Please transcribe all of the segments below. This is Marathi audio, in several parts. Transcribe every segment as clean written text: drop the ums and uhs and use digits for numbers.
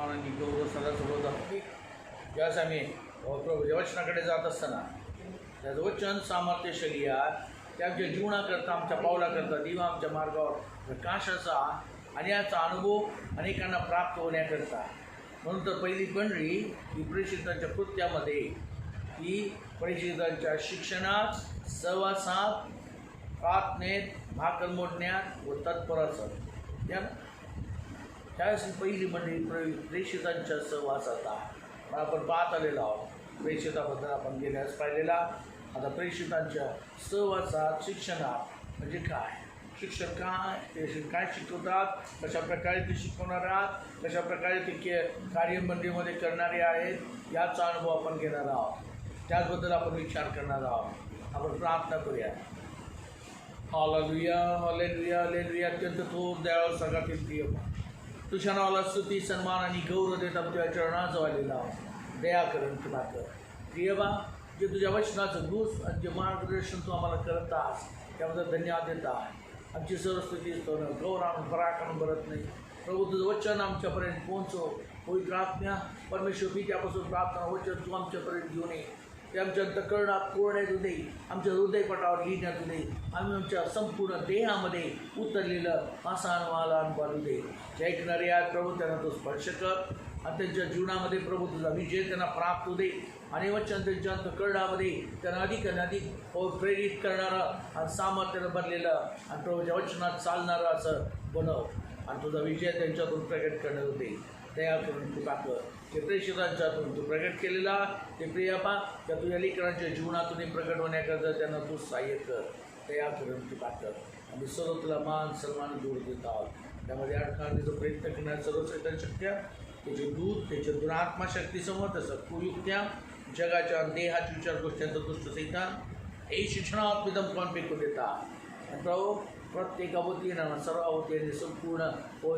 आणि गौरव सदासोबत जातो ज्यास आम्ही वचनाकडे जात असताना त्याचं वचन सामर्थ्यशाली आहे, त्यांच्या जीवनाकरता आमच्या पावलाकरता दिवा आमच्या मार्गावर प्रकाशाचा आणि याचा अनुभव अनेकांना प्राप्त होण्याकरता. म्हणून तर पहिली मंडळी ही प्रेषितांच्या कृत्यामध्ये, ही प्रेषितांच्या शिक्षणात, सहवासात, प्रार्थनेत, भाकर मोडण्यात व तत्पर असत. त्यावेळेस पहिली मंडळी प्रेषितांच्या सहवासात आपण पाहत आलेलो आहोत. प्रेषिताबद्दल आपण गेल्यास पाहिलेला. आता प्रेषितांच्या सहवासात, शिक्षणात म्हणजे काय, शिक्षण काय, ते काय शिकवतात, कशा प्रकारे ते शिकवणार आहात, कशा प्रकारे ते कार्यमंडळीमध्ये करणारे आहेत, याचा अनुभव आपण घेणार आहोत. त्याचबद्दल आपण विचार करणार आहोत. आपण प्रार्थना करूया. Hallelujah, hallelujah, hallelujah. अत्यंत थोर दयाळू सगळ्यातील प्रिय, तुझ्या नावाला स्तुती, सन्मान आणि गौरव देत तुझ्या चरणाजवळ आलेला दया करून तुला कर. प्रिय बा, जे तुझ्या वचनाचं दूस आणि जे मार्गदर्शन तू आम्हाला करत आहेस त्याबद्दल धन्यवाद देत आहे. आमची सर्व स्तुती गौरव पराक्रम करत नाही प्रभू. तुझं वचन आमच्यापर्यंत पोहोचव. पवित्र आत्म्या परमेश्वर, मी त्यापासून प्रार्थना वचन तू आमच्यापर्यंत घेऊन ये. ते आमच्या अंतःकरणात कोरण्यात येऊ दे, आमच्या हृदयपटावर लिहिण्यात येऊ दे, आम्ही आमच्या संपूर्ण देहामध्ये उतरलेलं असा अनुभव दे. जे ऐकणारे आहेत प्रभू, त्यांना तो स्पर्श कर आणि त्यांच्या जीवनामध्ये प्रभू तुझा विजय त्यांना प्राप्त होऊ दे. आणि वचन त्यांच्या अंतःकरणामध्ये त्यांना अधिक आणि अधिक प्रेरित करणारं आणि सामर्थ्यानं भरलेलं आणि प्रभूच्या वचनात चालणारं असं बनव आणि तुझा विजय त्यांच्यातून प्रगट करण्यात होते. तयार करून तू टाकलं ते प्रेषितांच्यातून तू प्रगट केलेला ते प्रियपा त्या तुझ्या लेकरांच्या जीवनातूनही प्रगट होण्याकरता त्यांना तू सहाय्य कर. तयार करून तू टाकलं आणि सर्व तुला मान सन्मान दूर देत आहोत. त्यामध्ये अडखळण्याचा प्रयत्न करण्यात सर्व सैतान शक्त्या, त्याचे दूध, त्याच्या दुरात्माशक्तीसमोर तसं कुयुक्त्या, जगाच्या देहाच्या विचार गोष्टींचा दुष्ट सैतान हे शिक्षणात विदम कॉन फेकून देतात. आणि प्रभू प्रत्येक अवतीनं सर्व अवतीने संपूर्ण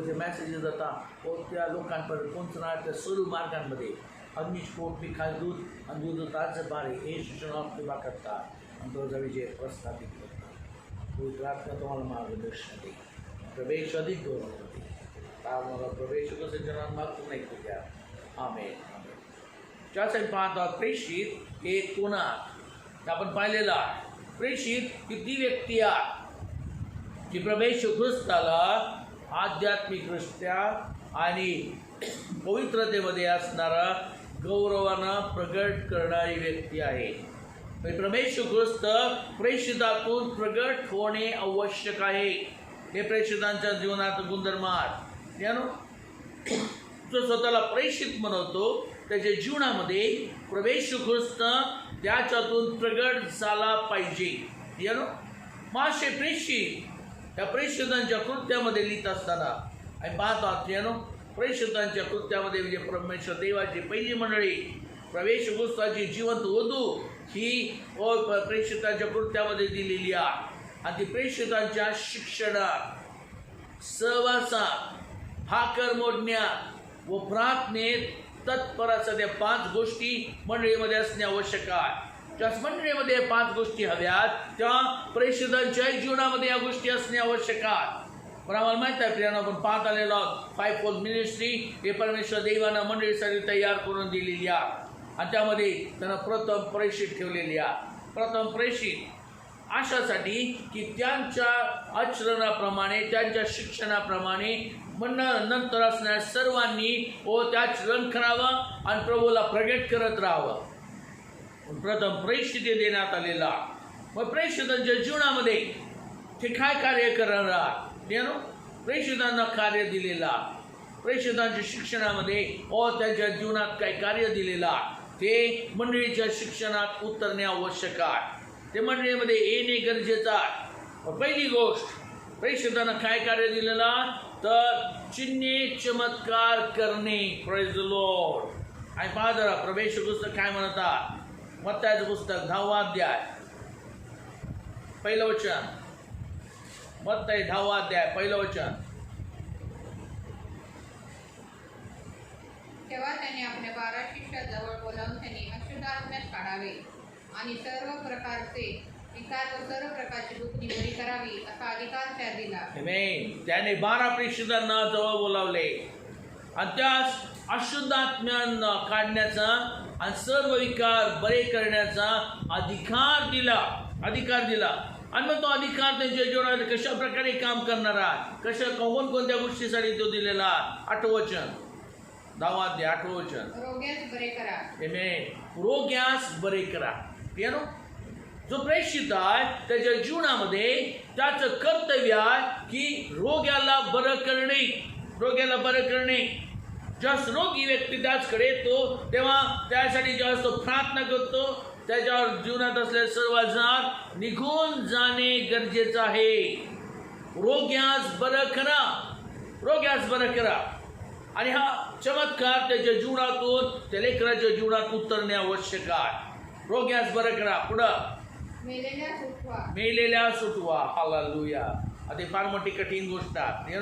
जे मेसेजेस जातात त्या लोकांपर्यंत पोहोचणार त्या सर्व मार्गांमध्ये अग्निस्फोट, मिखाल दूध आणि दूध ताजं बारे हे शिक्षणात विभाग करतात आणि तुझा विजय प्रस्थापित करतात. पवित्रात्मा तुम्हाला मार्गदर्शन दे, प्रवेश अधिक गौरव होते. मला प्रवेश कसं जनात मागतो नाही तुझ्या आमेन. ज्यासाठी पाहतात प्रेषित हे कोणात आपण पाहिलेलं आहे. प्रेषित ही ती व्यक्ती आहे की प्रवेश ख्रिस्ताला आध्यात्मिकदृष्ट्या आणि पवित्रतेमध्ये असणारा गौरवानं प्रगट करणारी व्यक्ती आहे. प्रवेश ख्रिस्त प्रेषितातून प्रगट होणे आवश्यक आहे. हे प्रेषितांच्या जीवनात गुणधर्म आहेत. जो स्वतःला प्रेषित म्हणतो त्याच्या जीवनामध्ये प्रवेश ख्रिस्त त्याच्यातून प्रगट झाला पाहिजे. मासे प्रेषित त्या प्रेषितांच्या कृत्यामध्ये लिहित असताना आणि पाहतात प्रेषितांच्या कृत्यामध्ये म्हणजे परमेश्वर देवाची पहिली मंडळी प्रवेश ख्रिस्ताची जिवंत वधू ही प्रेषितांच्या कृत्यामध्ये दिलेली आहे. आणि ती प्रेषितांच्या शिक्षणात, सहवासात, भाकर मोडण्यात व प्रार्थनेत तत्पर असं त्या 5 गोष्टी मंडळीमध्ये असणे आवश्यक आहे. ज्या मंडळीमध्ये 5 गोष्टी हव्यात त्या प्रेषितांच्या जीवनामध्ये या गोष्टी असणे आवश्यक आहेत. पण आम्हाला माहीत आहे प्रियांनो, आपण पाहत आलेलो आहोत 5-fold मिनिस्ट्री हे परमेश्वर देवानं मंडळीसाठी तयार करून दिलेली आहे. आणि त्यामध्ये त्यांना प्रथम प्रेषित ठेवलेली आहे. प्रथम प्रेषित अशासाठी की त्यांच्या आचरणाप्रमाणे, त्यांच्या शिक्षणाप्रमाणे नंतर असणाऱ्या सर्वांनी त्या आचरण करावं आणि प्रभूला प्रगट करत राहावं. प्रथम प्रेषित देण्यात आलेला. मग प्रेषितांच्या जीवनामध्ये ते काय कार्य करणार, प्रेषितांना कार्य दिलेला, प्रेषितांच्या शिक्षणामध्ये त्यांच्या जीवनात काय कार्य दिलेला ते मंडळीच्या शिक्षणात उतरणे आवश्यक आहे. ते मंडळीमध्ये येणे गरजेचं आहे. पहिली गोष्ट प्रेषितांना काय कार्य दिलेला तर चिन्हे चमत्कार करणे. Praise the Lord. आणि पहा जरा प्रवेश पुस्तक काय म्हणतात. मत्ताईचं पुस्तक 10वा अध्याय 1 वचन. मत्ताई 10वा अध्याय 1 वचन. तेव्हा त्याने आपल्या 12 शिष्याजवळ बोलावून त्यांनी अशुद्ध आत्म्यात काढावे आणि सर्व प्रकारचे विकार व सर्व प्रकारची दुखणी बरी करावी असा अधिकार त्या दिला. आमेन. त्याने 12 प्रेषितांना जवळ बोलावले आणि त्यास अशुद्ध आत्म्यांना काढण्याचा आणि सर्व विकार बरे करण्याचा अधिकार दिला. आणि मग तो अधिकार त्यांच्या जीवनात कशा प्रकारे काम करणारा, कोणत्या गोष्टीसाठी तो दिलेला. 8 वचन 10 अध्याय 8 वचन. रोग्यास बरे करा. रोग्यास बरे करा. जो प्रेषित आहे त्याच्या जीवनामध्ये त्याचं कर्तव्य आहे की रोग्याला बरं करणे. ज्यास रोगी व्यक्ती त्याचकडे येतो तेव्हा त्यासाठी ज्यावेळेस तो प्रार्थना करतो त्याच्यावर जीवनात असलेले सर्व आजार निघून जाणे गरजेचं आहे. रोग्यास बरं करा. आणि हा चमत्कार त्याच्या जीवनातून त्या लेकराच्या जीवनात उतरणे आवश्यक आहे. रोग्यास बरं करा. पुढं मेलेल्या सुटवा. हालेलुया. आता फार मोठी कठीण गोष्ट आहे.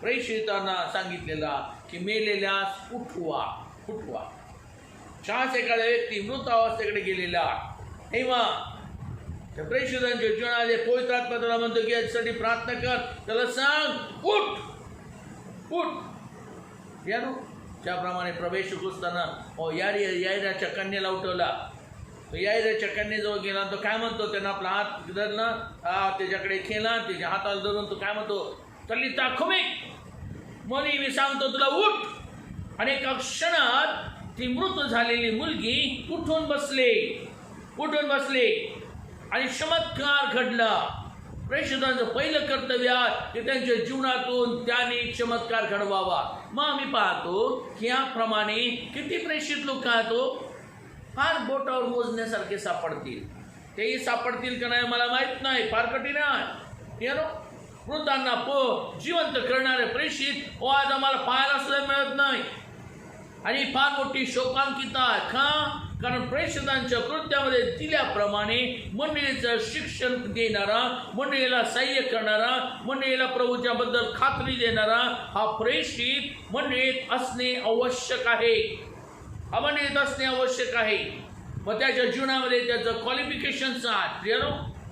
प्रेषितांना सांगितलेला की मेलेल्यास उठवा. शास एखाद्या व्यक्ती मृत अवस्थेकडे गेलेला तेव्हा त्या प्रेषितांच्या जीवनामध्ये पवित्र आत्मा त्याला म्हणतो की याच्यासाठी प्रार्थना कर. त्याला सांग उठ. त्याप्रमाणे प्रवेश असताना यायराच्या कन्येला उठवला. तो यायराच्या कन्येजवळ गेला. तो काय म्हणतो, त्यानं आपला हात धरला, त्याच्याकडे खेळला, त्याच्या हाताला धरून तो काय म्हणतो, तलिता खुमी, मी सांगतो तुला उठ. आणि एका क्षणात ती मृत झालेली मुलगी उठून बसले आणि चमत्कार घडला. प्रेषितांचं पहिलं कर्तव्य आहे की त्यांच्या जीवनातून त्याने चमत्कार घडवावा. मग आम्ही पाहतो की याप्रमाणे किती प्रेषित लोक आहेत फार बोटावर मोजण्यासारखे सापडतील. तेही सापडतील का नाही मला माहित नाही, फार कठीण आहे. मृतांना जिवंत करणारे प्रेषित आज आम्हाला पाहायला सुद्धा मिळत नाही. आणि फार मोठी शोकांकिता आहे. कारण प्रेषितांच्या कृत्यामध्ये दिल्याप्रमाणे मंडळीचं शिक्षण देणारा, मंडळीला सहाय्य करणारा, मंडळीला प्रभूच्या बद्दल खात्री देणारा हा प्रेषित मंडळीत असणे आवश्यक आहे. मग त्याच्या जीवनामध्ये त्याचं क्वालिफिकेशन्स आहे,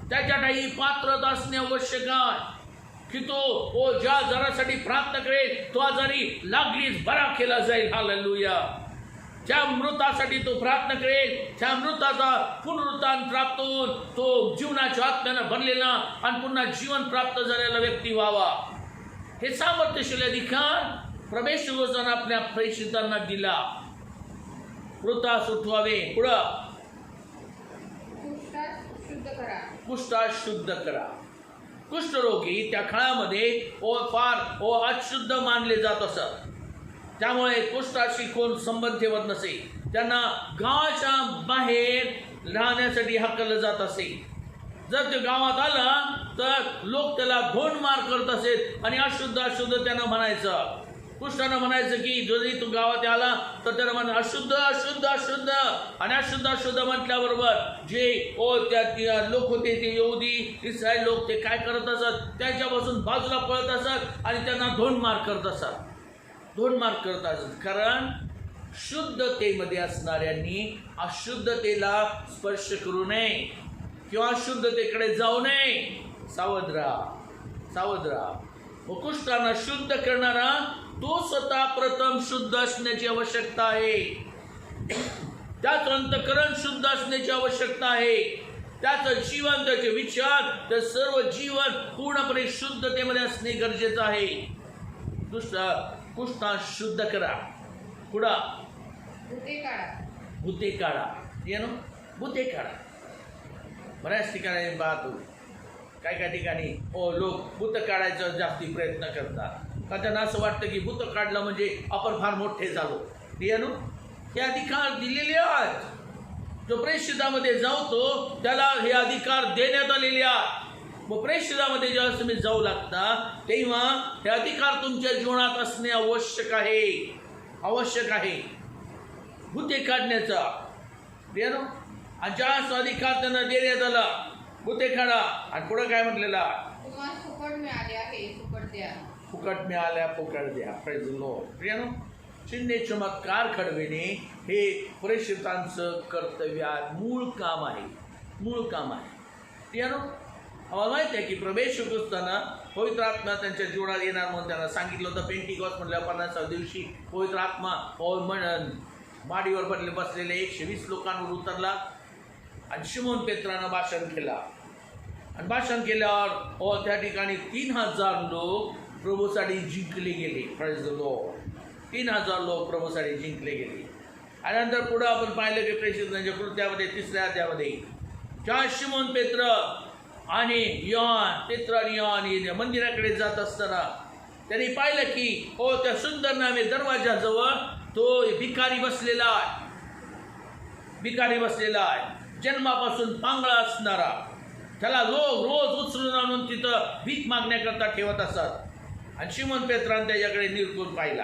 त्याच्यासाठी पात्रता असणे आवश्यक आहे की तो ज्या जरासाठी प्रार्थना करेल तो आजारी लागलीच बरा केला जाईल. हालेलुया. ज्या मृतासाठी तो प्रार्थना करेल त्या मृताचा पुनरुत्थान प्राप्त होऊन तो जीवनाच्या आत्म्यानं भरलेला आणि पुन्हा जीवन प्राप्त झालेला व्यक्ती व्हावा. हे सामर्थ्यशील अधिकार प्रवेश गोसानं आपल्या प्रेषितांना दिला. मृतास उठवावे. पुढं कुष्ठास शुद्ध करा. कुष्ठरोगी त्या काळामध्ये फार अशुद्ध मानले जात असत. त्यामुळे कुष्ठाशी कोण संबंध ठेवत नसे. त्यांना गावाच्या बाहेर राहण्यासाठी हकललं जात असे. जर ते गावात आला तर लोक त्याला धोंडमार करत असेल आणि अशुद्ध त्यांना म्हणायचं. कुष्ठानं म्हणायचं की जरी तू गावात आला तर त्याला म्हणा अशुद्ध. आणि अशुद्ध म्हटल्याबरोबर जे त्या लोक होते ते यहुदी इस्रायल लोक ते काय करत असत, त्याच्यापासून बाजूला पळत असत आणि त्यांना धोंडमार करत असत. कारण शुद्धतेमध्ये असणाऱ्यांनी अशुद्धतेला स्पर्श करू नये किंवा अशुद्धतेकडे जाऊ नये. सावध राहा. कुष्ठांना शुद्ध करणारा तो स्वतः प्रथम शुद्ध असण्याची आवश्यकता आहे. त्याचं अंतःकरण शुद्ध असण्याची आवश्यकता आहे. त्याचं जीवन, त्याचे विचार, ते सर्व जीवन पूर्णपणे शुद्धतेमध्ये असणे गरजेचं आहे. कुष्ठा शुद्ध करा. पुढं भूते काढा. भूते काढा. बऱ्याच ठिकाणी पाहतो काय ठिकाणी लोक भूत काढायचा जास्ती प्रयत्न करतात. का त्यांना असं वाटतं की भूत काढलं म्हणजे आपण फार मोठे झालो. हे अधिकार दिलेले आहेत. जो प्रेषितामध्ये जातो त्याला हे अधिकार देण्यात आलेले आहेत. मग प्रेषितामध्ये जेव्हा तुम्ही जाऊ लागता तेव्हा हे अधिकार तुमच्या जीवनात असणे आवश्यक आहे. भूते काढण्याचा आणि ज्या अधिकार त्यांना देण्यात आला भूते काढा. आणि पुढे काय म्हटलेला, फुकट मिळाल्या फुकट द्या. Praise the Lord. चिन्हे चमत्कार घडविणे हे प्रेषितांचं कर्तव्य आहे. मूळ काम आहे. आम्हाला माहिती आहे की प्रभू येशू ख्रिस्तानं पवित्र आत्मा त्यांच्या जीवनात येणार म्हणून त्यांना सांगितलं होतं. पेंटिकॉस्ट म्हटल्या 50व्या दिवशी पवित्र आत्मा माडीवर बसलेले 120 लोकांवर उतरला आणि शिमोन पेत्रानं भाषण केला. आणि भाषण केल्यावर त्या ठिकाणी 3000 लोक प्रभूसाठी जिंकले गेले. Praise the Lord. 3000 लोक प्रभूसाठी जिंकले गेले. आणि नंतर पुढं आपण पाहिलं की प्रेषितांच्या कृत्यामध्ये 3ऱ्या अध्यायामध्ये ज्या शिमोन पेत्र आणि योहान मंदिराकडे जात असताना त्यांनी पाहिलं की त्या सुंदर नामे दरवाजाजवळ तो भिकारी बसलेला आहे. जन्मापासून पांगळा असणारा. त्याला लोक रोज उचलून आणून तिथं भीक मागण्याकरता ठेवत असत. आणि शिमोन पेत्राने त्याच्याकडे निरखून पाहिला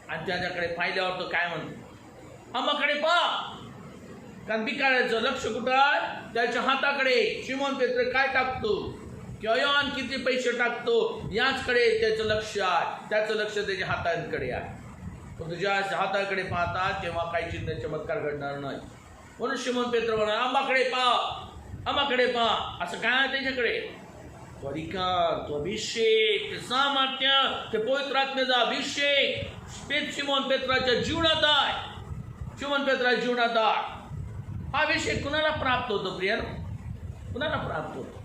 आणि त्याच्याकडे पाहिल्यावर तो काय म्हणतो, आम्हाकडे पहा. कारण भिकाऱ्याचं लक्ष कुठं आहे? त्याच्या हाताकडे. शिमोन पेत्र काय टाकतो किंवा योहान किती पैसे टाकतो याचकडे त्याचं लक्ष आहे. त्याचं लक्ष त्याच्या हातांकडे आहे. पण तुझ्या हाताकडे पाहतात तेव्हा काही चिन्ह चमत्कार घडणार नाही. म्हणून शिमोन पेत्र म्हणा, आम्हाकडे पहा. असं काय आहे त्याच्याकडे? तो अधिकार, तो अभिषेक, ते सामर्थ्य, ते पवित्र आत्म्याचा अभिषेक शिमोन पेत्राच्या जीवनात आहे. हा अभिषेक कुणाला प्राप्त होतो प्रिय? कुणाला प्राप्त होतो?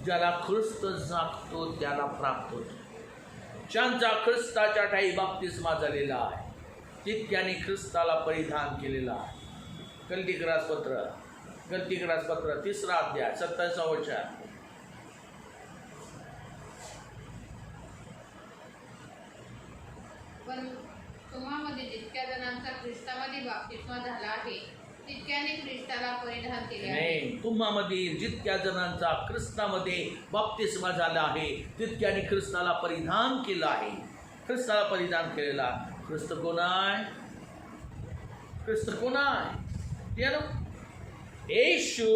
ज्याला ख्रिस्त जागतो त्याला प्राप्त होतो. ज्यांचा ख्रिस्ताच्या ठाई बाप्तिस्मा झालेला आहे, तितक्याने ख्रिस्ताला परिधान केलेला आहे. गलतीग्रास पत्र 3रा अध्याय 27 वचन. पण तुम्हामध्ये जितक्या जणांचा ख्रिस्तामध्ये बाप्तिस्मा झाला आहे तितक्याने ख्रिस्ताला परिधान केले आहे. तुम्हामध्ये जितक्या जणांचा ख्रिस्तामध्ये बाप्तिस्मा झाला आहे तितक्याने ख्रिस्ताला परिधान केलं आहे. ख्रिस्ताला परिधान केलेला. ख्रिस्त कोण आहे? येशू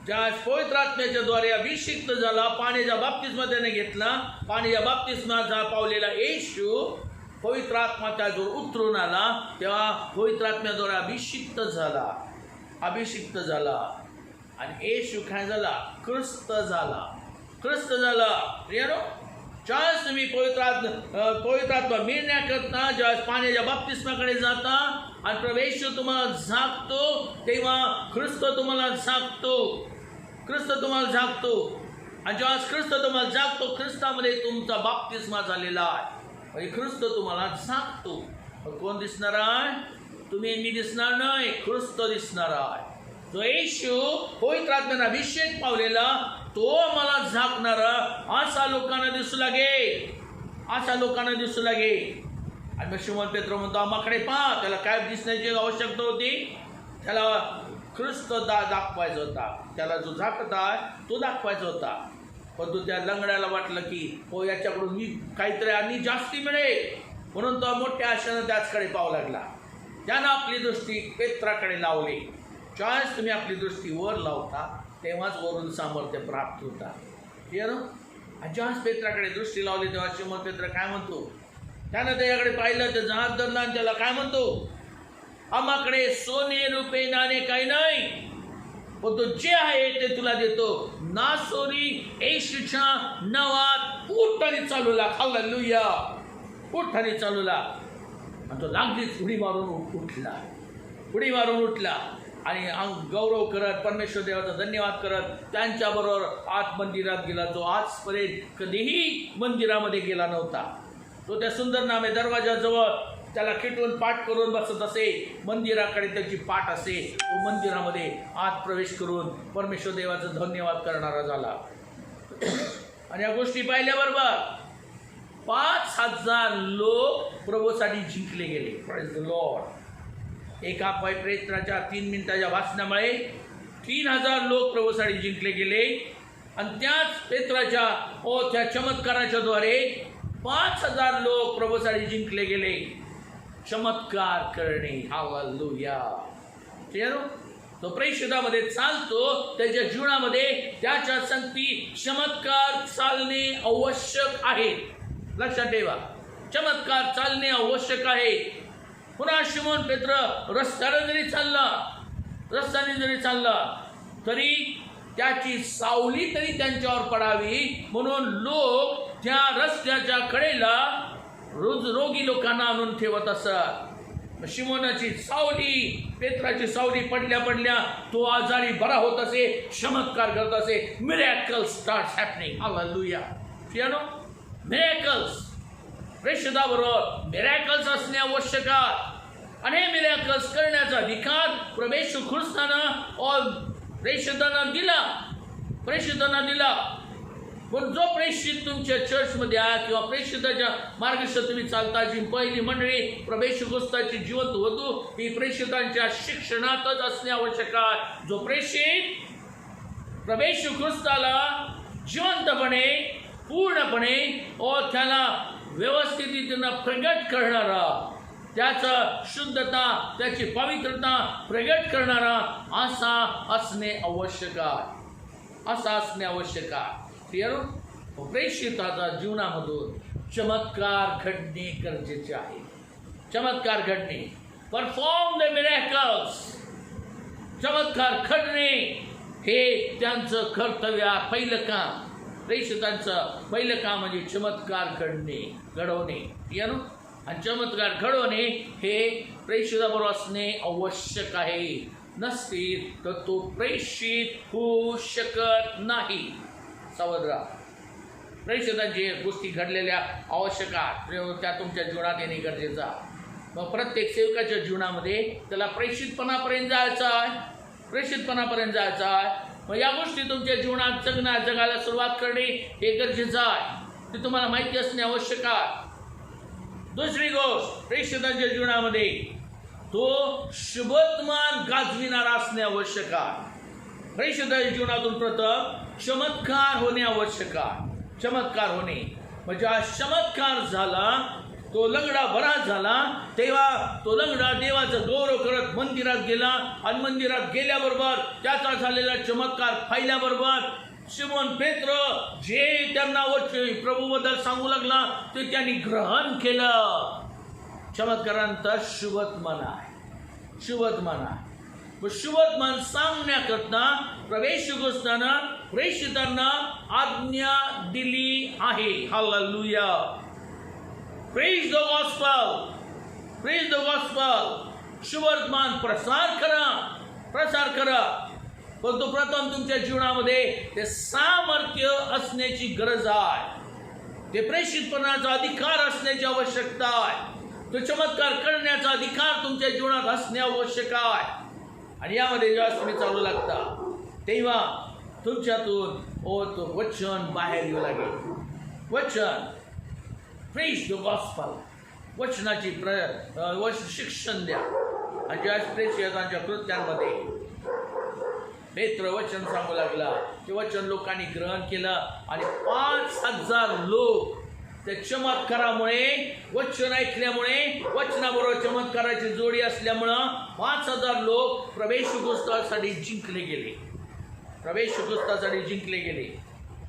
ज्या पवित्र आत्म्याच्या द्वारे अभिषिक्त झाला, पाण्याच्या बाप्तिस्मा त्याने घेतला. पाण्याच्या बाप्तिस्मा पावलेला येशू पवित्र आत्मा त्याजवळ उतरून आला. तेव्हा पवित्र आत्म्याद्वारे अभिषिक्त झाला आणि येशू काय झाला? ख्रिस्त झाला. ज्यावेळेस तुम्ही पवित्र आत्मा मिळण्याकरता ज्यावेळेस पाण्याच्या बाप्तिस्माकडे जाता आणि प्रभू येशू तुम्हाला झाकतो तेव्हा ख्रिस्त तुम्हाला झाकतो. आणि ज्यावेळेस ख्रिस्त तुम्हाला झाकतो, ख्रिस्तामध्ये तुमचा बाप्तिस्मा झालेला आहे. म्हणजे ख्रिस्त तुम्हाला झाकतो. कोण दिसणार आहे? तुम्ही मी दिसणार नाही, ख्रिस्त दिसणार आहे. जो येशू पवित्र आत्म्याने अभिषेक पावलेला तो मला झाकणारा असा लोकांना दिसू लागे. आणि मग शिमोन पेत्र म्हणतो, आम्हाकडे पहा. त्याला काय दिसण्याची आवश्यकता होती? त्याला ख्रिस्त दाखवायचा होता. त्याला जो झाकत आहे तो दाखवायचा होता. पण तो त्या लंगड्याला वाटलं की हो याच्याकडून मी काहीतरी आणि जास्ती मिळेल, म्हणून तो मोठ्या आशेनं त्याचकडे पाहू लागला. त्यानं आपली दृष्टी पेत्राकडे लावली. ज्यावेळेस तुम्ही आपली दृष्टी वर लावता तेव्हाच वरून सामर्थ्य प्राप्त होता. ज्यावेळेस पेत्राकडे दृष्टी लावली तेव्हा शिमोन पेत्र काय म्हणतो? त्यानं त्याच्याकडे पाहिलं, त्याचा हात धरला आणि त्याला काय म्हणतो? आम्हाकडे सोने रुपये नाणे काही नाही, पण तो जे आहे ते तुला देतो. नासोरी येशूच्या नावात उठाने चालूला. हालेलुया. उठाने चालूला. आणि तो लागलीच उडी मारून उठला आणि गौरव करत परमेश्वर देवाचा धन्यवाद करत त्यांच्याबरोबर आत मंदिरात गेला. जो आजपर्यंत कधीही मंदिरामध्ये गेला नव्हता. तो त्या सुंदर नामे दरवाजाजवळ त्याला खिटून पाठ करून बसत असे. मंदिराकडे त्याची पाठ असे. तो मंदिरामध्ये आत प्रवेश करून परमेश्वर देवाचा धन्यवाद करणारा झाला. आणि या गोष्टी पाहिल्याबरोबर 5000 लोक प्रभूसाठी जिंकले गेले. Praise the Lord. एका पेत्राच्या 3 मिनिटाच्या भाषणामुळे 3000 लोक प्रभूसाठी जिंकले गेले. आणि त्याच पेत्राच्या त्या चमत्काराच्या द्वारे 5000 लोक प्रभूसाठी जिंकले गेले. चमत्कार करणे. हालेलुया. तो प्रेषितामध्ये चालतो, त्याच्या जीवनामध्ये त्याच्या संगती चमत्कार चालणे आवश्यक आहे. लक्षात ठेवा, चमत्कार चालणे आवश्यक आहे. पुन्हा शिमोन पेत्र रस्त्यावर जरी चालला रस्त्याने जरी चालला तरी त्याची सावली तरी त्यांच्यावर पडावी म्हणून लोक त्या रस्त्याच्या कडेला रोगी लोकांना आणून ठेवत असत. शिमोनाची सावली, पेत्राची सावली पडल्या पडल्या तो आजारी बरा होत असे, चमत्कार करत असे. Miracles starts happening. Hallelujah. You know miracles. प्रेषिताबरोबर मिरॅकल्स असणे आवश्यक आहे. आणि हे मिरॅकल्स करण्याचा अधिकार प्रभू येशू ख्रिस्तानं प्रेषितांना दिला. पण जो प्रेषित तुमच्या चर्चमध्ये आहे किंवा प्रेषिताच्या मार्गदर्शनात तुम्ही चालता, जी पहिली मंडळी प्रभू येशू ख्रिस्ताची जिवंत वधू ही प्रेषितांच्या शिक्षणातच असणे आवश्यक आहे. जो प्रेषित प्रभू येशू ख्रिस्ताला जिवंतपणे पूर्णपणे त्याला व्यवस्थितीनं प्रगट करणारा, त्याचं शुद्धता, त्याची पवित्रता प्रगट करणारा असा असणे आवश्यक आहे. असा असणे आवश्यक आहे. प्रेषिताच्या जीवनामधून चमत्कार घडणे गरजेचे आहे. चमत्कार घडणे, परफॉर्म द मिरॅकल्स. चमत्कार घडणे हे त्यांचं कर्तव्य आहे. पहिलं काम, प्रेषितांचं पहिलं काम म्हणजे चमत्कार घडवणे. आणि चमत्कार घडवणे हे प्रेषिताबरोबर असणे आवश्यक आहे. नसतील तर तो प्रेषित होऊ शकत नाही. सहोदरा, प्रेषितांची गोष्टी घडलेल्या आवश्यक आहेत, त्या तुमच्या जीवनात येणे गरजेचं आहे. मग प्रत्येक सेवकाच्या जीवनामध्ये त्याला प्रेषितपणापर्यंत जायचं आहे. मग या गोष्टी तुमच्या जीवनात जगायला सुरुवात करणे हे गरजेचं आहे. ते तुम्हाला माहिती असणे आवश्यक आहे. दुसरी गोष्ट, प्रेषितांच्या जीवनामध्ये तो शुभवर्तमान गाजविणारा असणे आवश्यक आहे. प्रेषितांच्या जीवनातून प्रथम चमत्कार होणे आवश्यक आहे. चमत्कार होणे म्हणजे आज चमत्कार झाला, तो लंगडा बरा झाला, तेव्हा तो लंगडा देवाचं गौरव करत मंदिरात गेला. आणि मंदिरात गेल्याबरोबर त्याचा झालेला चमत्कार पाहिल्याबरोबर शिमोन पेत्र जे त्यांना प्रभूबद्दल सांगू लागला ते त्यांनी ग्रहण केलं. चमत्कारानंतर शुभवर्तमान आहे. शुभवर्तमान सांगण्याकरता प्रभू येशू ख्रिस्तानं प्रेषितांना आज्ञा दिली आहे. हालेलुया. Praise the gospel. शुभवर्तमान प्रसार करा. परंतु प्रथम तुमच्या जीवनामध्ये ते सामर्थ्य असण्याची गरज आहे. ते प्रेषितपणाचा अधिकार असण्याची आवश्यकता आहे. तो चमत्कार करण्याचा अधिकार तुमच्या जीवनात असणे आवश्यक आहे. आणि यामध्ये जेव्हा तुम्ही चालू लागता तेव्हा तुमच्यातून तो वचन बाहेर येऊ लागेल. वचन, प्रेज द गॉस्पेल, वचनाची शिक्षण द्या. आणि ज्या प्रेषितांच्या कृत्यांमध्ये पेत्र वचन सांगू लागला, ते वचन लोकांनी ग्रहण केलं. आणि 5,000 लोक त्या चमत्कारामुळे, वचन ऐकल्यामुळे, वचनाबरोबर चमत्काराची जोडी असल्यामुळं 5,000 लोक प्रभू येशू ख्रिस्तासाठी जिंकले गेले.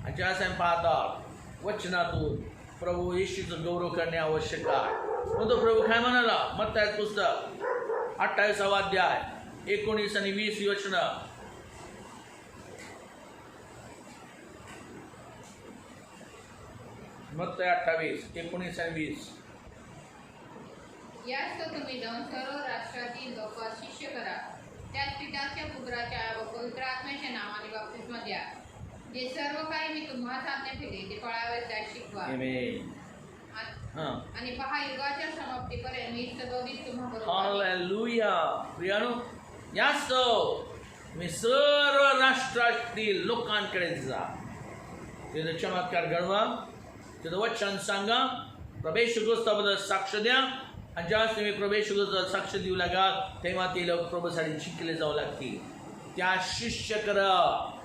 आणि ज्यासाठी पाहतात वचनातून प्रभू येशूचं गौरव करणे आवश्यक आहे. म्हणतो प्रभू काय म्हणाला? मत्ताई पुस्तक 28वा अध्याय 19 आणि 20 वचनं. मत्ताई 28, 19 आणि 20. याच तुम्ही जाऊन सर्व राष्ट्रातील लोक शिष्य करा. त्याच पित्याच्या, पुत्राच्या व पवित्र आत्म्याच्या नावाने बप्तिस्मा द्या. जे सर्व काही मी तुम्हाला सांगितले ते पाळावे त्यास शिकवा. आणि पहा, युगाच्या समाप्तीपर्यंत मी सदोदित तुम्हाबरोबर. हालेलुया. प्रियानो, यास्तव मी सर्व राष्ट्रातील लोकांकडे जा. तिथं चमत्कार घडवा, तिथं वचन सांगा, प्रभू येशू ख्रिस्ताबद्दल साक्ष द्या. आणि ज्यावेळेस तुम्ही प्रभू येशू ख्रिस्ताबद्दल साक्ष देऊ लागाल तेव्हा ते लोक प्रभूसाठी शिकले जाऊ लागतील. त्या शिष्य करा.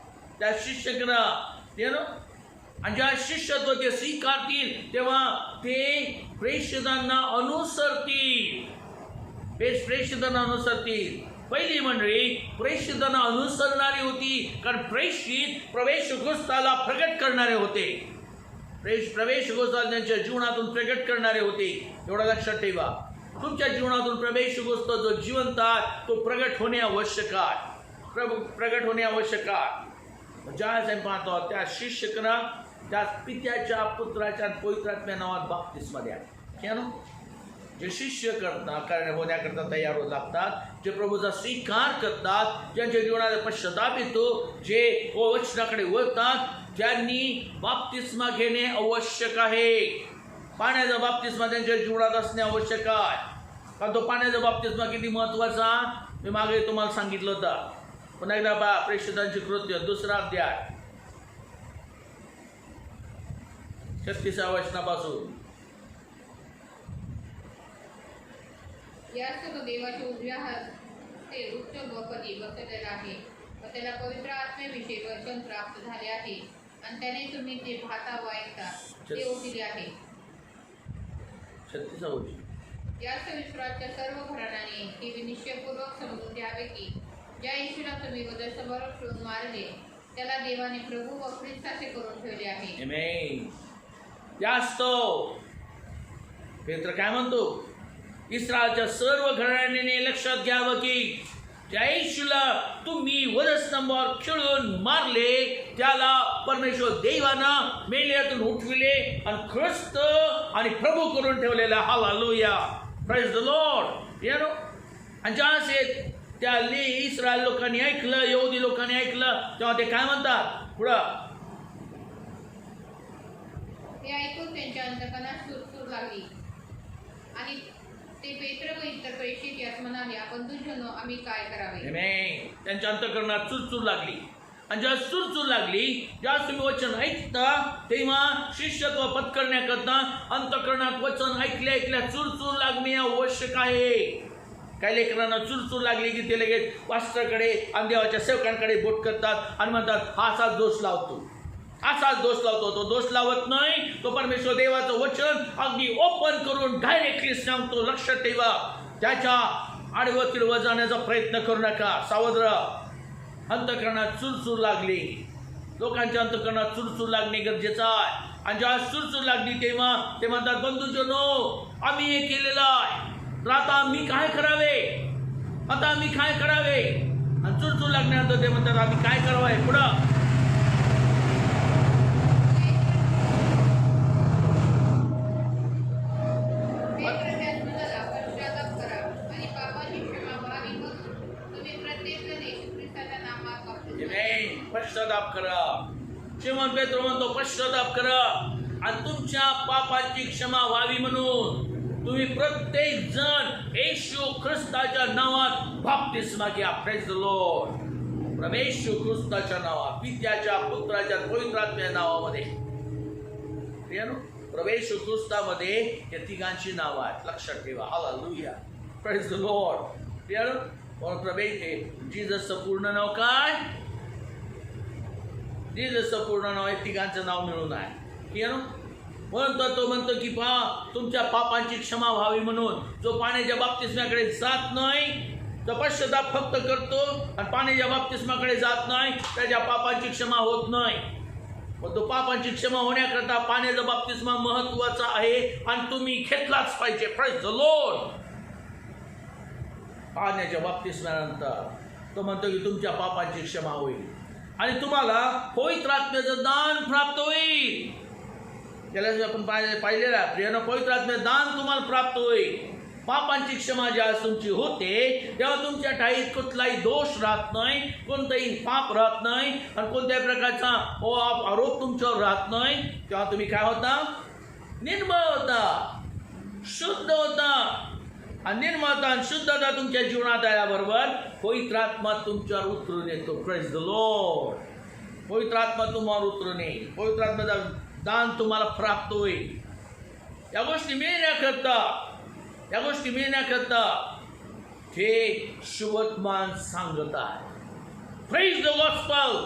आणि ज्या शिष्यत्व ते स्वीकारतील तेव्हा ते प्रेषितांना अनुसरतील. पहिली मंडळी प्रेषितांना अनुसरणारी होती, कारण प्रेषित प्रभू येशू ख्रिस्ताला प्रगट करणारे होते. प्रभू येशू ख्रिस्ताला त्यांच्या जीवनातून प्रगट करणारे होते. एवढं लक्षात ठेवा. तुमच्या जीवनातून प्रभू येशू ख्रिस्त जो जिवंत आहे तो प्रगट होणे आवश्यक आहे. प्रगट होणे आवश्यक आहे. ज्यावेळेस आम्ही पाहतो त्या शिष्यकना त्या पित्याच्या पुत्राच्या आणि पवित्र आत्म्या नावात बाप्तिस्मा द्या. केलं जे शिष्य होण्याकरता तयार होत लागतात, जे प्रभूचा स्वीकार करतात, ज्यांच्या जीवनात पश्चाताप येतो, जे वचनाकडे वळतात, त्यांनी बाप्तिस्मा घेणे आवश्यक आहे. पाण्याचा बाप्तिस्मा त्यांच्या जीवनात असणे आवश्यक आहे. कारण तो पाण्याचा बाप्तिस्मा किती महत्वाचा मी मागे तुम्हाला सांगितलं होतं. पुन्हा एकदा पहा प्रेषितांची कृत्य 2 अध्याय 36व्या वचनापासून. यास्तव देवाच्या उजव्या हस्ते वृक्षपदी बसलेला आहे व त्याला पवित्र आत्म्याविषयी वचन प्राप्त झाले आहे आणि त्याने तुम्ही जे पाहता व ऐकता ते ओढले आहे. 36 वचन. यास्तव विश्वाच्या सर्व घराण्याने हे निश्चयपूर्वक समजून घ्यावे की ज्या येशूला तुम्ही वधस्तंभावर ठेवून मारले त्याला देवाने प्रभू व ख्रिस्त असे करून ठेवले आहे. आमेन. यास्तव पेत्र काय म्हणतो, इस्रायलच्या सर्व घराण्याने लक्षात घ्यावं की ज्या येशूला तुम्ही वधस्तंभावर खिळून मारले त्याला परमेश्वर देवानं मेल्यातून उठविले आणि ख्रिस्त आणि प्रभू करून ठेवलेला. Hallelujah, praise the Lord. You know, आणि ज्यावेळेस त्या इस्रायल लोकांनी ऐकलं, यहुदी लोकांनी ऐकलं, तेव्हा ते काय म्हणतात पुढं, हे ऐकून त्यांच्या अंतकरणात सुरसुर लागली आणि ते पेत्र व इतर प्रेषित यास म्हणाले, आपण बंधूजनो आम्ही काय करावे. आमेन. त्यांच्या अंतकरणात चुरचूर लागली. आणि जेव्हा चुरचूर लागली, ज्या तुम्ही वचन ऐकता तेव्हा शिष्यत्व पत्करण्याकरता अंतकरणात वचन ऐकल्या चुरचूर लागणे आवश्यक आहे. काही लेकरांना चुरचूर लागली की ते लगेच पास्टरकडे आणि देवाच्या सेवकांकडे बोट करतात आणि म्हणतात हा असाच दोष लावतो, असाच दोष लावतो. तो दोष लावत नाही, तो परमेश्वर देवाचं वचन अगदी ओपन करून डायरेक्टली सांगतो. लक्षात ठेवा, त्याच्या आडवं तिडवं जाण्याचा प्रयत्न करू नका. सावध राहा. अंतकरणात चुरचूर लागली, लोकांच्या अंतकरणात चुरचूर लागणे गरजेचं आहे. आणि जेव्हा चुरचूर लागली तेव्हा ते म्हणतात, बंधूजनो आम्ही हे केलेलं आहे, तर आता आम्ही काय करावे, आता आम्ही काय करावे. आणि चुरचूर लागल्यानंतर ते म्हणतात आम्ही काय करावं. पुढं पश्चाताप करा. शिमोन पेत्र म्हणतो पश्चाताप करा आणि तुमच्या पापाची क्षमा व्हावी म्हणून तुम्ही प्रत्येक जण येशू ख्रिस्ताच्या नावात बाप्तिस्मा घ्या. Praise the Lord. प्रभू येशू ख्रिस्ताच्या नावात, पित्याच्या पुत्राच्या पवित्र आत्म्याच्या नावामध्ये. प्रभू येशू ख्रिस्तामध्ये या तिघांची नावं आहेत. लक्षात ठेवा. Hallelujah, praise the Lord. प्रभू जीससचं पूर्ण नाव काय, जीससचं पूर्ण नाव आहे, तिघांचं नाव मिळून आहे. म्हणून तो म्हणतो की पहा तुमच्या पापांची क्षमा व्हावी म्हणून जो पाण्याच्या बाप्तिस्म्याकडे जात नाही, तो पश्चाताप फक्त करतो आणि पाण्याच्या बाप्तिस्माकडे जात नाही, त्याच्या पापांची क्षमा होत नाही. मग तो पापांची क्षमा होण्याकरता पाण्याचा बाप्तिस्मा महत्वाचा आहे आणि तुम्ही घेतलाच पाहिजे. Praise the Lord. पाण्याच्या बाप्तिस्म्यानंतर तो म्हणतो की तुमच्या पापांची क्षमा होईल आणि तुम्हाला पवित्र आत्म्याचं दान प्राप्त होईल. त्याला आपण पाहिलेलं आहे प्रियानं, पवित्र आत्म्याचं दान तुम्हाला प्राप्त होईल. पापांची क्षमा ज्या तुमची होते तेव्हा तुमच्या ठाईत कुठलाही दोष राहत नाही, कोणताही पाप राहत नाही आणि कोणत्याही प्रकारचा आरोप तुमच्यावर राहत नाही. तेव्हा तुम्ही काय होता, निर्मळ होता, शुद्ध होता. आणि निर्मळता आणि शुद्धता तुमच्या जीवनात आल्याबरोबर पवित्र आत्मा तुमच्यावर उतरून येतो. Praise the Lord. पवित्र आत्मा तुम्हावर उतरून येईल, पवित्र आत्म्याचं दान तुम्हाला प्राप्त होईल. या गोष्टी मिळण्याकरता हे शुभवर्तमान सांगत आहे. Praise the gospel.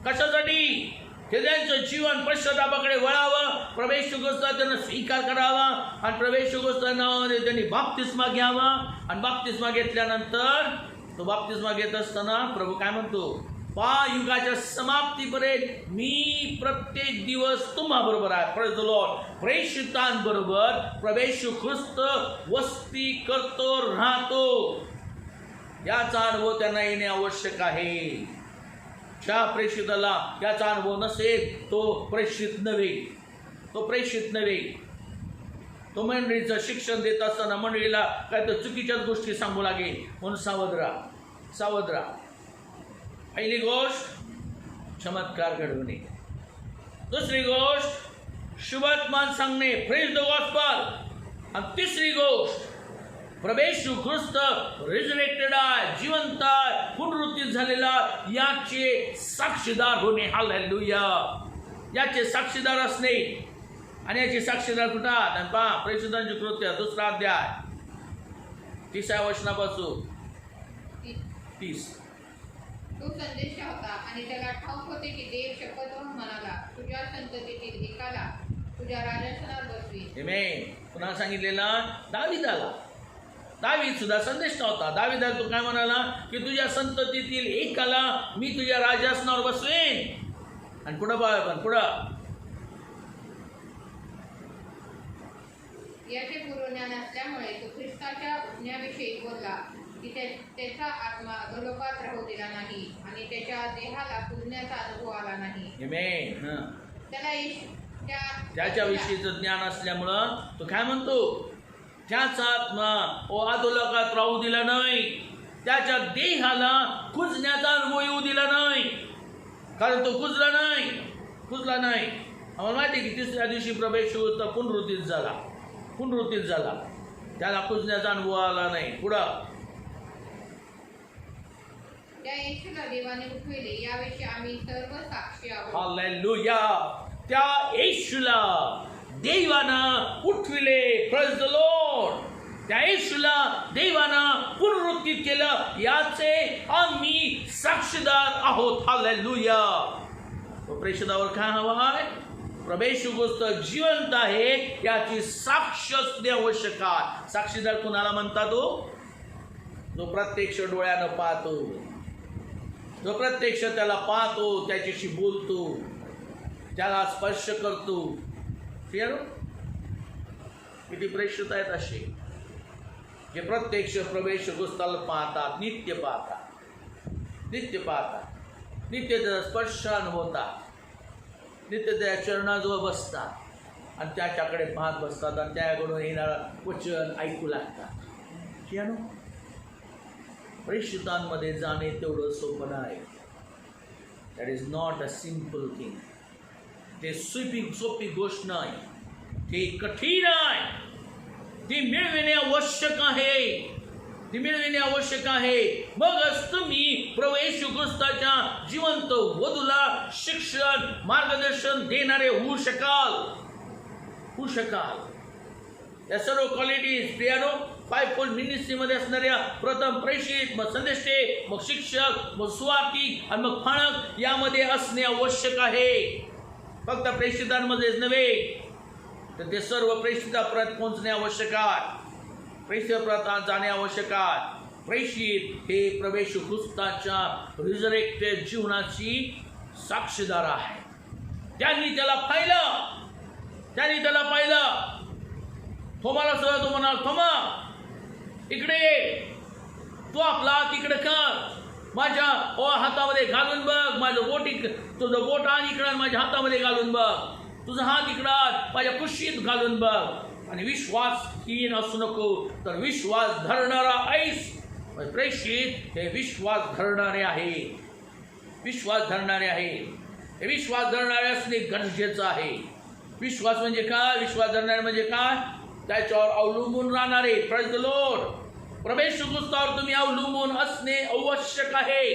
कशासाठी? ते त्यांचं जीवन पश्चातापाकडे वळावं, प्रवेश ख्रिस्ताचा त्यांना स्वीकार करावा आणि प्रवेश ख्रिस्ताच्या नावामध्ये त्यांनी बाप्तिस्मा घ्यावा. आणि बाप्तिस्मा घेतल्यानंतर तो बाप्तिस्मा घेत असताना प्रभू काय म्हणतो, युगाच्या समाप्तीपर्यंत मी प्रत्येक दिवस तुम्हाबरोबर आहे. Praise the Lord. प्रेषितांबरोबर प्रवेश ख्रिस्त वस्ती करतो राहतो. याचा अनुभव त्यांना येणे आवश्यक आहे. ज्या प्रेषिताला याचा अनुभव नसेल तो प्रेषित नव्हे, तो प्रेषित नव्हे. तो मंडळीचं शिक्षण देत असताना मंडळीला काय तर चुकीच्याच गोष्टी सांगू लागेल, म्हणून सावध राहा, सावध राहा. पहिली गोष्ट चमत्कार घडवणे. दुसरी गोष्ट शुभवर्तमान सांगणे, प्रेज द गॉस्पल. आणि तिसरी गोष्ट प्रभू येशू ख्रिस्त रिजरेक्टेड आहे, जिवंत आहे, पुनरुत्थित झालेला, याचे साक्षीदार होणे. हालेलुया. याचे साक्षीदार असणे. आणि याचे साक्षीदार कुठं? आणि पहा प्रेषितांची कृत्य 2 अध्याय 30 वचनापासून 30. तो संदेश होता आणि त्याला ठाऊक होते की देव शपथ म्हणून म्हणाला, तुझ्या संततीतील एकाला तुझ्या राजासनावर बसवी. आमेन. पुन्हा सांगितलेला दावीदाला. दावीद सुद्धा संदेश होता. दावीदाला तो काय म्हणाला की तुझ्या संततीतील एकाला मी तुझ्या राजासनावर बसवेन. आणि पुढं बघा, पण पुढं याचे पूर्वज्ञान असल्यामुळे तो ख्रिस्ताच्या उठण्याविषयी बोलला की त्याचा आत्मा अधोलोकात राहू दिला नाही आणि त्याच्या देहाला पूजण्याचा अनुभव आला नाही. आमेन. त्याला त्याच्याविषयीचं ज्ञान असल्यामुळं तो काय म्हणतो, त्याचा आत्मा अधोलोकात राहू दिला नाही, त्याच्या देहाला कुजण्याचा अनुभव येऊ दिला नाही. कारण तो कुजला नाही, कुजला नाही. आम्हाला माहिती आहे की 3ऱ्या दिवशी प्रभू येशू पुनरुत्थित झाला, पुनरुत्थित झाला, त्याला कुजण्याचा अनुभव आला नाही. पुढं त्या येशूला देवाने उठविले याविषयी आम्ही सर्व साक्षी आहोत. हालेलुया. त्या येशूला देवानं उठविले. Praise the Lord. त्या येशूला देवानं पुनरुत्थित केलं, याचे आम्ही साक्षीदार आहोत. हालेलुया. प्रेषितावर काय हवं आहे? प्रभू येशू ख्रिस्त जिवंत आहे याची साक्ष असणे आवश्यक आहे. साक्षीदार कुणाला म्हणतात? जो प्रत्यक्ष डोळ्यानं पाहतो, जो प्रत्यक्ष त्याला पाहतो, त्याच्याशी बोलतो, त्याला स्पर्श करतो. किती प्रेषित आहेत असे जे प्रत्यक्ष प्रभू येशू ख्रिस्ताला पाहतात, नित्य पाहतात, नित्य पाहतात, नित्य त्याचा स्पर्श अनुभवतात, नित्य त्या चरणाजवळ बसतात आणि त्याच्याकडे पाहत बसतात आणि त्याकडून येणारं वचन ऐकू लागतात. प्रेषितांमध्ये जाणे तेवढं सोपं नाही. That is not a simple thing. ते सोपी गोष्ट नाही, ते कठीण आहे. ती मिळविणे आवश्यक आहे, ती मिळविणे आवश्यक आहे. मगच तुम्ही प्रभू येशू ख्रिस्ताच्या जिवंत वधूला शिक्षण मार्गदर्शन देणारे होऊ शकाल, होऊ शकाल. या सर्व क्वालिटीज प्रियानो 5-fold मिनिस्ट्रीमध्ये असणाऱ्या प्रथम प्रेषित, मग संदेष्टे, मग शिक्षक, मग सुवार्तिक आणि मग फाणक यामध्ये असणे आवश्यक आहे. फक्त प्रेषितांमध्येच नव्हे तर ते सर्व प्रेषितापर्यंत पोहोचणे आवश्यक आहे. प्रेषितापर्यंत जाणे आवश्यक आहे. प्रेषित हे प्रभू येशू ख्रिस्ताच्या रिजरेक्टेड जीवनाची साक्षीदार आहे. त्यांनी त्याला पाहिलं, त्यांनी त्याला पाहिलं. थोमाला सुद्धा तो म्हणाल, थोमा इकडे ये, तू आपला हात इकडे कर, माझ्या हातामध्ये घालून बघ, माझं बोट तुझं बोट आण इकडं माझ्या हातामध्ये घालून बघ, तुझा हात इकडं माझ्या कुशीत घालून बघ. आणि विश्वासहीन असू नको तर विश्वास धरणारा ऐस. प्रेषित हे विश्वास धरणारे आहे, विश्वास धरणारे आहे. हे विश्वास धरणारे असणे गरजेचं आहे. विश्वास म्हणजे काय? विश्वास धरणारे म्हणजे काय? त्याच्यावर अवलंबून राहणारे. Praise the Lord. प्रभू येशू ख्रिस्तावर तुम्ही अवलंबून असणे आवश्यक आहे,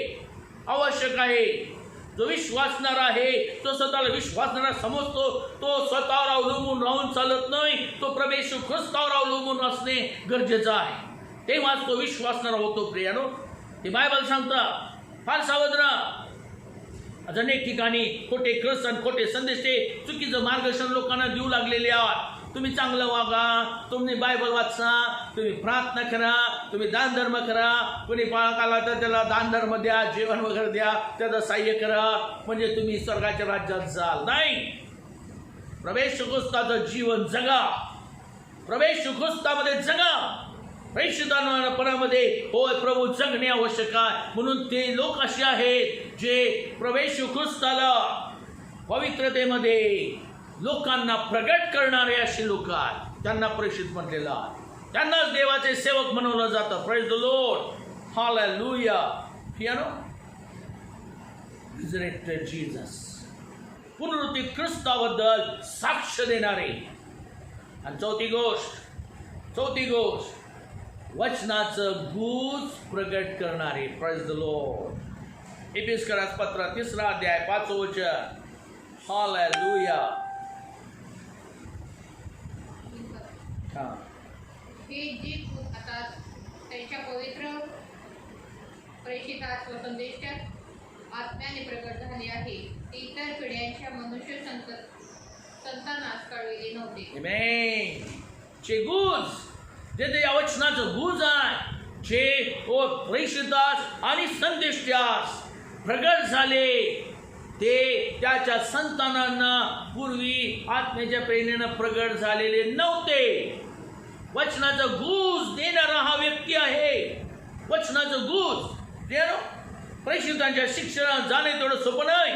आवश्यक आहे. जो विश्वासणारा आहे, तो स्वतःला विश्वासणारा समजतो, तो स्वतःवर अवलंबून राहून चालत नाही, तो प्रभू येशू ख्रिस्तावर अवलंबून असणे गरजेचं आहे. तेव्हाच तो विश्वासणारा होतो. प्रियानो, ते बायबल सांगतं, फार सावध राहा. अनेक ठिकाणी खोटे ख्रिस्त आणि खोटे संदेशे चुकीचं मार्गदर्शन लोकांना देऊ लागलेले आहेत. तुम्ही चांगलं वागा, तुम्ही बायबल वाचा, तुम्ही प्रार्थना करा, तुम्ही दानधर्म करा, कोणी बाळकाला तर त्याला दानधर्म द्या, जेवण वगैरे द्या, त्याचं सहाय्य करा, म्हणजे तुम्ही स्वर्गाच्या राज्यात जाल. नाही, प्रभू येशू ख्रिस्ताचं जीवन जगा, प्रभू येशू ख्रिस्तामध्ये जगा. प्रेषितांपणामध्ये होय प्रभू जगणे आवश्यक आहे. म्हणून ते लोक असे आहेत जे प्रवेश ख्रिस्ताला पवित्रतेमध्ये लोकांना प्रगट करणारे असे लोक आहेत. त्यांना प्रेषित म्हटलेलं आहे. त्यांनाच देवाचे सेवक म्हणवलं जातं. Praise the Lord. Hallelujah. Piano resurrected Jesus, पुनरुत्थित ख्रिस्ताबद्दल साक्ष देणारे. आणि चौथी गोष्ट वचनाचं गुज प्रगट करणारे. Praise the Lord. एफेसकरास पत्र 3 अध्याय 5 वचन. हालेलुया. हे जे आता त्यांच्या पवित्र प्रेषितात व संदेशात आत्म्याने प्रकट झाले आहे, ते इतर पिढ्यांच्या मनुष्य संतानास कळविले नव्हते. आमेन. जे गुज, जे ते या वचनाचं गुज आहे, जे प्रेषितास आणि संदेशास प्रगट झाले, ते त्याच्या संतानांना पूर्वी आत्म्याच्या प्रेरणेनं प्रगट झालेले नव्हते. वचनाचं गूज देणारा हा व्यक्ती आहे. वचनाचं गूज देणं. प्रेषितांच्या शिक्षणात जाणे तेवढं सोपं नाही.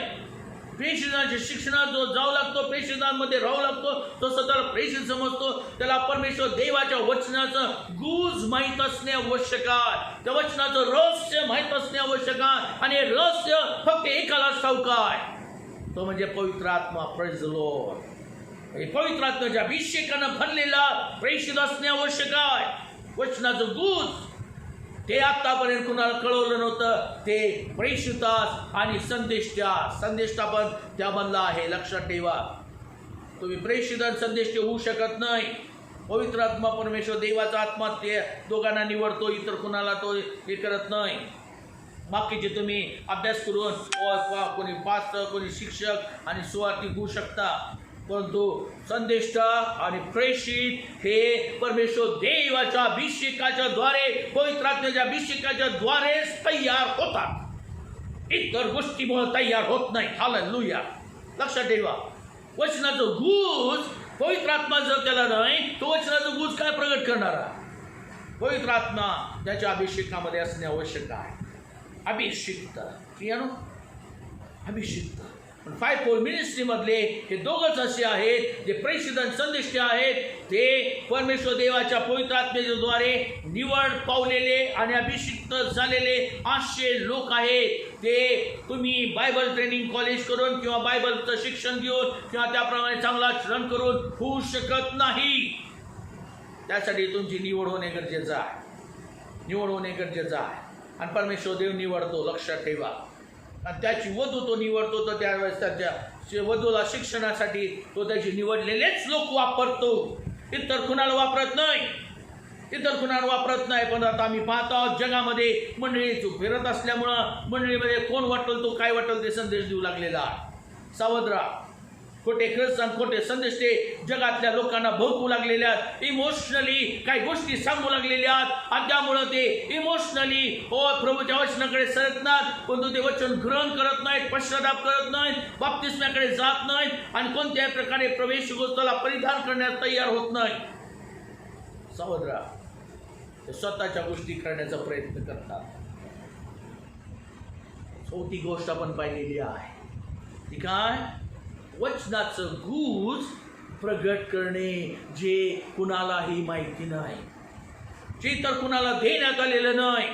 प्रेषितांच्या शिक्षणात जो जाऊ लागतो, प्रेषितांमध्ये राहू लागतो, तो स्वतःला प्रेषित समजतो. त्याला परमेश्वर देवाच्या वचनाचं गूज माहीत असणे आवश्यक आहे. त्या वचनाचं रहस्य माहीत असणे आवश्यक आहे. आणि हे रहस्य फक्त एकालाच ठाऊक आहे, तो म्हणजे पवित्र आत्मा. Praise the Lord. पवित्र आत्म्याच्या अभिषेकानं भरलेला प्रेषित असणे आवश्यक आहे. वचनाचं गूज ते आतापर्यंत कुणाला कळवलं नव्हतं. ते प्रेषितास आणि संदेष्टा पण त्यामधला आहे. लक्षात ठेवा. तुम्ही प्रेषित आणि संदेष्ट होऊ शकत नाही. पवित्र आत्मा परमेश्वर देवाचा आत्मा ते दोघांना निवडतो, इतर कुणाला तो हे करत नाही. बाकीचे तुम्ही अभ्यास करून कोणी पास्टर, कोणी शिक्षक आणि सुवार्थी होऊ शकता, परंतु संदेष्टा आणि प्रेषित हे परमेश्वर देवाच्या अभिषेकाच्या द्वारे, पवित्र आत्म्याच्या अभिषेकाच्या द्वारेच तयार होतात. इतर गोष्टीमुळे तयार होत नाही. हालेलुया. लक्षात ठेवा. वचनाचं गूज पवित्र आत्मा जर त्याला नाही, तो वचनाचं गूज काय प्रगट करणारा? पवित्र आत्मा त्याच्या अभिषेकामध्ये असणे आवश्यक आहे. अभिषिक्त, अभिषिक्त. फाइव फोल्ड मिनिस्ट्रीमधले हे दोघंच असे आहेत जे प्रेषित आणि संदेष्ट आहेत. ते परमेश्वर देवाच्या पवित्र आत्म्याद्वारे निवड पावलेले आणि अभिषिक्त झालेले असे लोक आहेत. ते तुम्ही बायबल ट्रेनिंग कॉलेज करून किंवा बायबलचं शिक्षण घेऊन किंवा त्याप्रमाणे चांगला आचरण करून होऊ शकत नाही. त्यासाठी तुमची निवड होणे गरजेचं आहे. निवड होणे गरजेचं आहे. आणि परमेश्वर देव निवडतो. लक्षात ठेवा. आणि त्याची वधू तो निवडतो, तर त्यावेळेस त्याच्या वधूला शिक्षणासाठी तो त्याची निवडलेलेच लोक वापरतो. इतर कुणाला वापरत नाही. पण आता आम्ही पाहतो आहोत जगामध्ये मंडळी फिरत असल्यामुळं मंडळीमध्ये कोण वाटेल तो काय वाटेल ते संदेश देऊ लागलेला आहे. सावध राहा. खोटे ख्रिस्तान, खोटे संदेश जगातल्या लोकांना भोगू लागलेल्या आहेत. इमोशनली काही गोष्टी सांगू लागलेल्या आहेत. आणि त्यामुळं ते इमोशनली प्रभूच्या वचनाकडे सरकतात, परंतु ते वचन ग्रहण करत नाहीत, पश्चाताप करत नाहीत, बाप्तिस्म्याकडे जात नाहीत आणि कोणत्याही प्रकारे प्रवेश गोष्टीला परिधान करण्यास तयार होत नाही. सावध राहा. ते स्वतःच्या गोष्टी करण्याचा प्रयत्न करतात. चौथी गोष्ट आपण पाहिलेली आहे ती काय? वचनाचं गूज प्रगट करणे जे कुणालाही माहिती नाही, जे तर कुणाला देण्यात आलेलं नाही,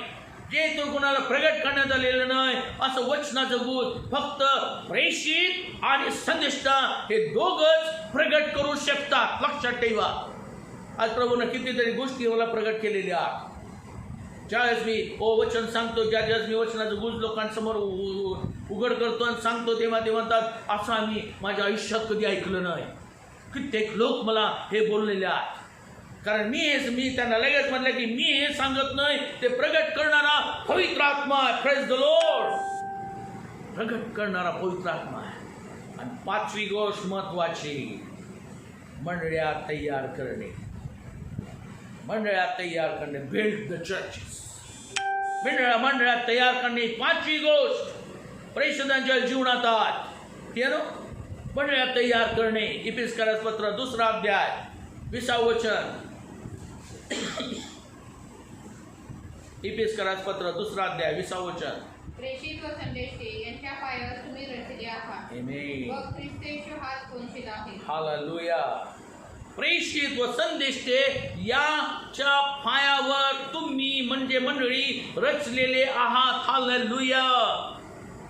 जे तर कुणाला प्रगट करण्यात आलेलं नाही. असं वचनाचं गूज फक्त प्रेषित आणि संदेष्टा हे दोघंच प्रगट करू शकतात. लक्षात ठेवा. आज प्रभूनं कितीतरी गोष्टी मला प्रगट केलेल्या आहेत. ज्यावेळेस मी वचन सांगतो, ज्यावेळेस मी वचनाचं गुज लोकांसमोर उघड करतो आणि सांगतो, तेव्हा ते म्हणतात असं आम्ही माझ्या आयुष्यात कधी ऐकलं नाही. कित्येक लोक मला हे बोललेले आहेत. कारण मी त्यांना लगेच म्हटलं की मी हे सांगत नाही, ते प्रगट करणारा पवित्र आत्मा आहे. Praise the Lord. प्रगट करणारा पवित्र आत्मा आहे. आणि पाचवी गोष्ट महत्वाची, मंडळ्या तयार करणे. मंडळ्या तयार करणे. बिल्ड द चर्चेस. मंडळ्या तयार करणे पाचवी गोष्ट प्रेषितांच्या जीवनात आहे. मंडळ्या तयार करणे. इफिसकरास पत्र 2 अध्याय 20 वचन. इफिसकरास पत्र 2 अध्याय 20 वचन. प्रेषित व संदेष्टे यांच्या पायावर तुम्ही रचले आहात Amen. व ख्रिस्त येशू हाच कोणशील आहे. हालेलुया. प्रेषित व संदेष्टे याच्या पायावर तुम्ही म्हणजे मंडळी रचलेले आहात. हालेलुया.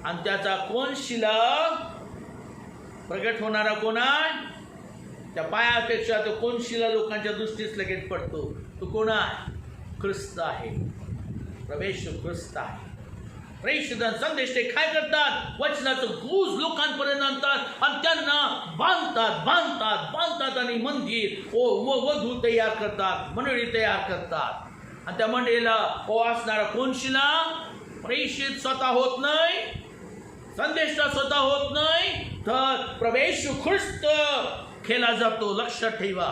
आणि त्याचा कोण शिला प्रगट होणारा कोण आहे? त्या पायापेक्षा तो कोण शिला लोकांच्या दृष्टीस लगेच पडतो. तो कोण आहे? ख्रिस्त आहे. प्रवेश ख्रिस्त आहे. प्रेषित संदेष्टे काय करतात? वचनाचं गूज लोकांपर्यंत आणतात आणि त्यांना बांधतात आणि मंदिर व वधू तयार करतात, मंडळी तयार करतात. आणि त्या मंडळीला असणारा कोण शिला? प्रेषित स्वतः होत नाही, संदेष्टा स्वतः होत नाही, तर प्रवेश ख्रिस्त केला जातो. लक्षात ठेवा.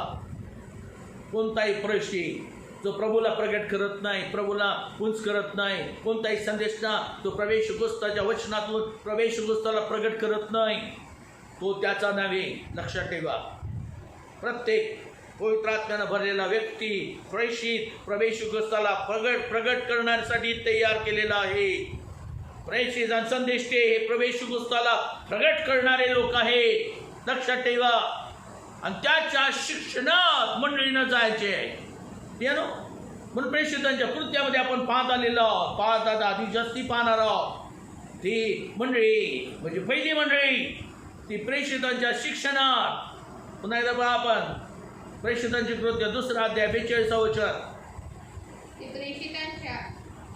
कोणताही प्रेषित जो प्रभूला प्रगट करत नाही, प्रभूला उंच करत नाही, कोणताही संदेष्टा तो प्रवेश गुस्ताच्या वचनातून प्रवेश गुस्ताला प्रगट करत नाही, तो त्याचा नव्हे. लक्षात ठेवा. प्रत्येक पवित्र आत्म्यानं भरलेला व्यक्ती प्रेषित प्रवेश गुस्ताला प्रगट करण्यासाठी तयार केलेला आहे. प्रेषित आणि संदेष्टे हे प्रवेश गुस्ताला प्रगट करणारे लोक आहेत. लक्षात ठेवा. आणि त्याच्या शिक्षणात मंडळीनं जायचे. म्हणून प्रेषितांच्या कृत्यामध्ये आपण पाहत आधी जास्ती पाहणार आहोत. ती मंडळी म्हणजे पहिली मंडळी ती प्रेषितांच्या शिक्षणात. पुन्हा एकदा पहा आपण प्रेषितांची कृत्य 2 अध्याय 42 वचन. ती प्रेषितांच्या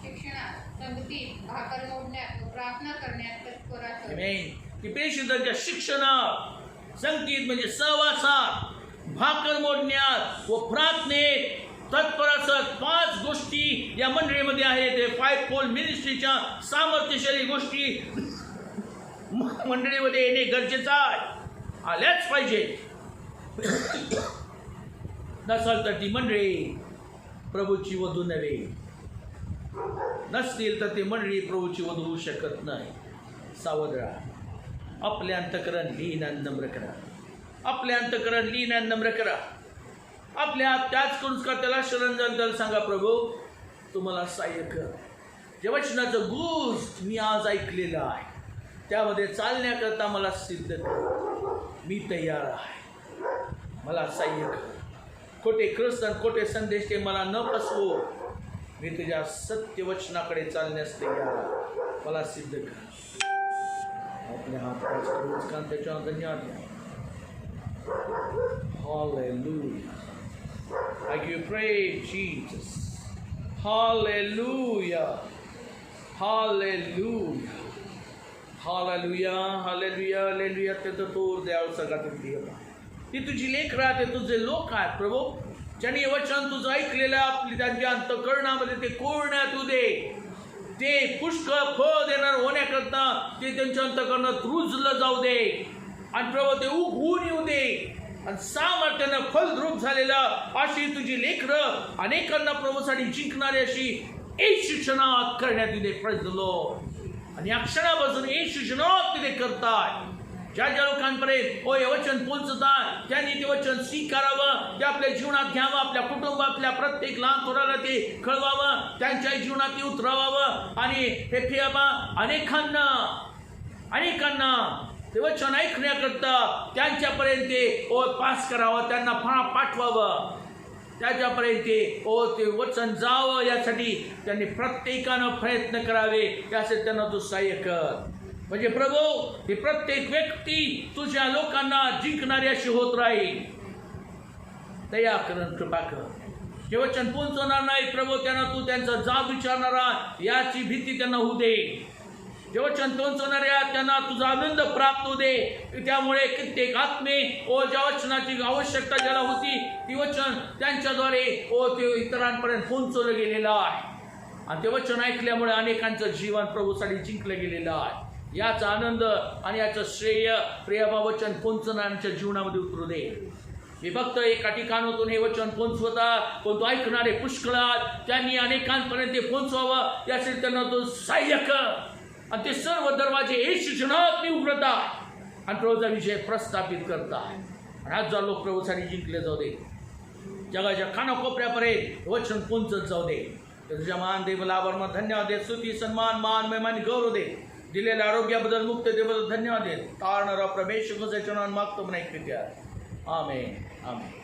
शिक्षणात, संगतीत, भाकर मोडण्यात व प्रार्थना करण्यात तत्पर असत. ती प्रेषितांच्या शिक्षणात, संगतीत म्हणजे सहवासात, भाकर मोडण्यात व प्रार्थनेत तत्पर असत. 5 गोष्टी या मंडळीमध्ये आहेत. ते 5 फोल्ड मिनिस्ट्रीच्या सामर्थ्यशाली गोष्टी मंडळीमध्ये येणे गरजेचं आहे. आल्याच पाहिजे. नसल तर ती मंडळी प्रभूची वधू नव्हे. नसतील तर ती मंडळी प्रभूची वधू होऊ शकत नाही. सावध राहा. आपले अंतकरण लीन आणि नम्र करा. आपले अंतकरण लीन आणि नम्र करा. आपल्या त्याच करून त्याला शरण जाल. त्याला सांगा, प्रभू तुम्हाला सहाय्य कर. जे वचनाचं गूज मी आज ऐकलेलं आहे त्यामध्ये चालण्याकरता मला सिद्ध कर. मी तयार आहे. मला सहाय्य कर. खोटे ख्रिस्त खोटे संदेश ते मला न फसवो. मी तुझ्या सत्य वचनाकडे चालण्यास तयार आहे. मला सिद्ध कर. आपल्या हात त्याच्या धन्यवाद द्या. Hallelujah. I give you praise, Jesus. Hallelujah. Hallelujah. Hallelujah. Hallelujah. Hallelujah. ते तर तोर द्यावं सगळ्यात देवा. ती तुझी लेकरं आहेत, तुझे लोक आहेत प्रभू. ज्यांनी हे वचन तुझं ऐकलेलं आपली त्यांच्या अंतःकरणामध्ये ते कोरण्यात येऊ दे. ते पुष्कळ फळ देणार होण्याकरता ते त्यांच्या अंतःकरणात रुजलं जाऊ दे. आणि प्रभू ते उगवून येऊ दे. आणि सामर्थ्यानं फलद्रूप झालेला अशी तुझी लेकरं अनेकांना प्रभूसाठी जिंकणारी अशी शिक्षणात करण्यात येते. Praise the Lord. आणि या क्षणापासून शिक्षणात तिथे करताय. ज्या ज्या लोकांपर्यंत हे वचन पोहोचतात त्यांनी ते वचन स्वीकारावं, ते आपल्या जीवनात घ्यावं, आपल्या कुटुंब आपल्या प्रत्येक लहान थोराला ते कळवावं, त्यांच्या जीवनात ते उतरवावं. आणि हे फियाबा अनेकांना ते वचन ऐकण्याकरता त्यांच्यापर्यंत पास करावं, त्यांना पाठवावं, त्याच्यापर्यंत ते वचन जावं. यासाठी त्यांनी प्रत्येकानं प्रयत्न करावे. यासाठी त्यांना तू सहाय्य कर. म्हणजे प्रभू ही प्रत्येक व्यक्ती तुझ्या लोकांना जिंकणारी अशी होत राहील. दया करून कृपा कर. जे वचन पोहोचवणार नाही प्रभू त्यांना तू त्यांचा जाब विचारणारा याची भीती त्यांना होऊ दे. जे वचन पोहोचवणाऱ्या त्यांना तुझा आनंद प्राप्त होऊ दे. त्यामुळे कित्येक आत्मे ज्या वचनाची आवश्यकता ज्याला होती ती वचन त्यांच्याद्वारे ते इतरांपर्यंत पोहोचवलं गेलेलं आहे. आणि ते वचन ऐकल्यामुळे अनेकांचं जीवन प्रभूसाठी जिंकलं गेलेलं आहे. याचा आनंद आणि याचं श्रेय प्रियबा वचन पोहोचणाऱ्यांच्या जीवनामध्ये उतरू दे. मी फक्त एका ठिकाणातून हे वचन पोहोचवतात पण तो ऐकणारे पुष्कळात त्यांनी अनेकांपर्यंत ते पोहोचवावं यासाठी त्यांना तो सहाय्य कर. आणि ते सर्व दरवाजे शिक्षणात मी उघडता आणि प्रभूचा विषय प्रस्थापित करता. आणि हजार लोक प्रभूसाठी जिंकले जाऊ दे. जगाच्या कानाकोपऱ्यापर्यंत वचन पोहोचत जाऊ दे. तुझ्या मान दे लाभार मग धन्यवाद दे स्तुती सन्मान मान महिमान गौरव दे दिलेल्या आरोग्याबद्दल मुक्ततेबद्दल धन्यवाद दे तारणारा प्रमेश गुजाचनान मागतो म्हणा एक आमेन आमेन.